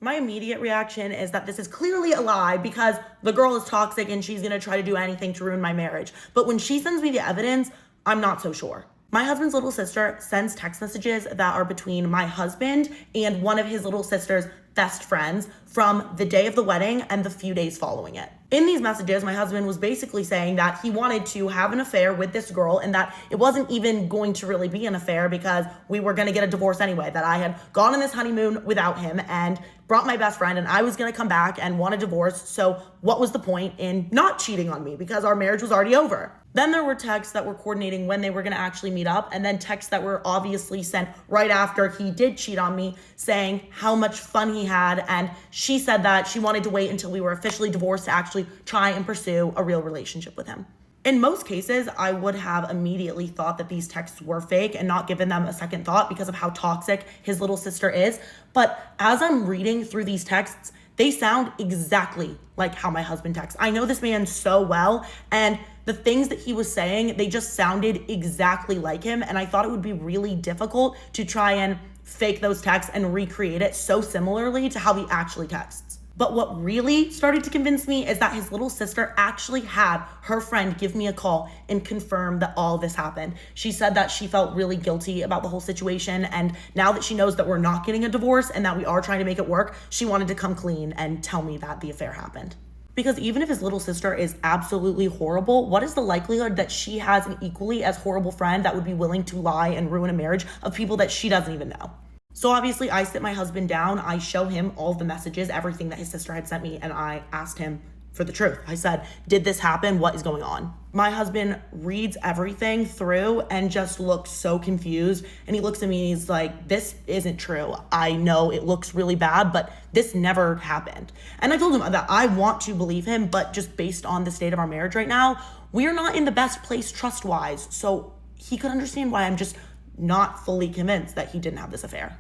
My immediate reaction is that this is clearly a lie because the girl is toxic and she's gonna try to do anything to ruin my marriage. But when she sends me the evidence, I'm not so sure. My husband's little sister sends text messages that are between my husband and one of his little sister's best friends from the day of the wedding and the few days following it. In these messages, my husband was basically saying that he wanted to have an affair with this girl and that it wasn't even going to really be an affair because we were going to get a divorce anyway, that I had gone on this honeymoon without him and brought my best friend and I was going to come back and want a divorce. So what was the point in not cheating on me because our marriage was already over? Then there were texts that were coordinating when they were going to actually meet up, and then texts that were obviously sent right after he did cheat on me saying how much fun he had, and she said that she wanted to wait until we were officially divorced to actually try and pursue a real relationship with him. In most cases, I would have immediately thought that these texts were fake and not given them a second thought because of how toxic his little sister is. But as I'm reading through these texts, they sound exactly like how my husband texts. I know this man so well, and the things that he was saying, they just sounded exactly like him. And I thought it would be really difficult to try and fake those texts and recreate it so similarly to how he actually texts. But what really started to convince me is that his little sister actually had her friend give me a call and confirm that all this happened. She said that she felt really guilty about the whole situation. And now that she knows that we're not getting a divorce and that we are trying to make it work, she wanted to come clean and tell me that the affair happened. Because even if his little sister is absolutely horrible, what is the likelihood that she has an equally as horrible friend that would be willing to lie and ruin a marriage of people that she doesn't even know? So obviously I sit my husband down, I show him all the messages, everything that his sister had sent me, and I asked him for the truth. I said, did this happen? What is going on? My husband reads everything through and just looks so confused. And he looks at me and he's like, this isn't true. I know it looks really bad, but this never happened. And I told him that I want to believe him, but just based on the state of our marriage right now, we are not in the best place trust-wise. So he could understand why I'm just not fully convinced that he didn't have this affair.